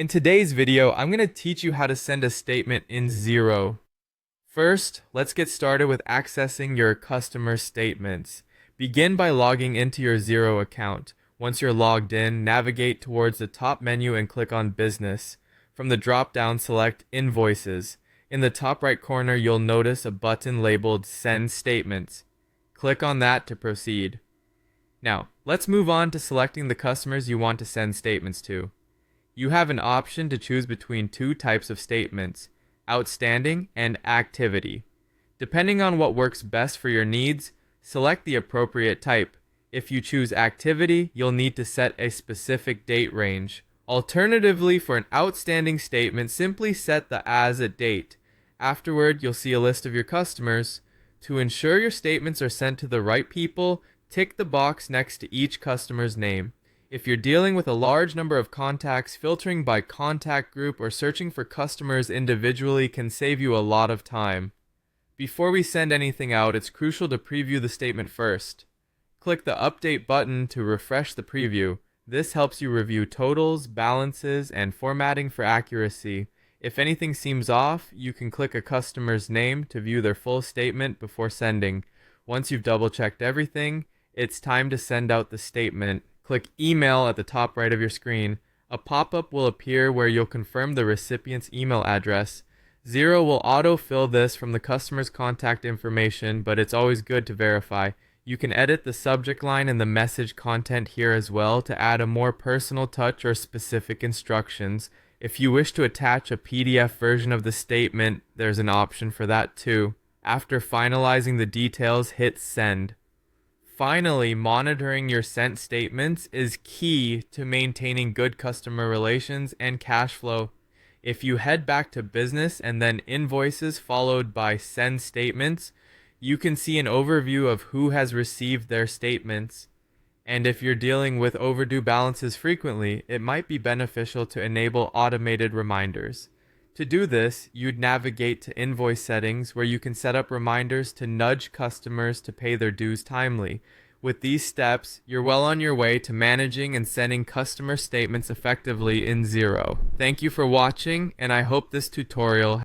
In today's video, I'm going to teach you how to send a statement in Xero. First, let's get started with accessing your customer statements. Begin by logging into your Xero account. Once you're logged in, navigate towards the top menu and click on Business. From the drop-down, select Invoices. In the top right corner, you'll notice a button labeled Send Statements. Click on that to proceed. Now, let's move on to selecting the customers you want to send statements to. You have an option to choose between two types of statements, outstanding and activity. Depending on what works best for your needs, select the appropriate type. If you choose activity, you'll need to set a specific date range. Alternatively, for an outstanding statement, simply set the as a date. Afterward, you'll see a list of your customers. To ensure your statements are sent to the right people, tick the box next to each customer's name. If you're dealing with a large number of contacts, filtering by contact group or searching for customers individually can save you a lot of time. Before we send anything out, it's crucial to preview the statement first. Click the Update button to refresh the preview. This helps you review totals, balances, and formatting for accuracy. If anything seems off, you can click a customer's name to view their full statement before sending. Once you've double-checked everything, it's time to send out the statement. Click Email at the top right of your screen. A pop-up will appear where you'll confirm the recipient's email address. Xero will auto-fill this from the customer's contact information, but it's always good to verify. You can edit the subject line and the message content here as well to add a more personal touch or specific instructions. If you wish to attach a PDF version of the statement, there's an option for that too. After finalizing the details, hit Send. Finally, monitoring your sent statements is key to maintaining good customer relations and cash flow. If you head back to Business and then Invoices followed by Send Statements, you can see an overview of who has received their statements. And if you're dealing with overdue balances frequently, it might be beneficial to enable automated reminders. To do this, you'd navigate to Invoice Settings, where you can set up reminders to nudge customers to pay their dues timely. With these steps, you're well on your way to managing and sending customer statements effectively in Xero. Thank you for watching, and I hope this tutorial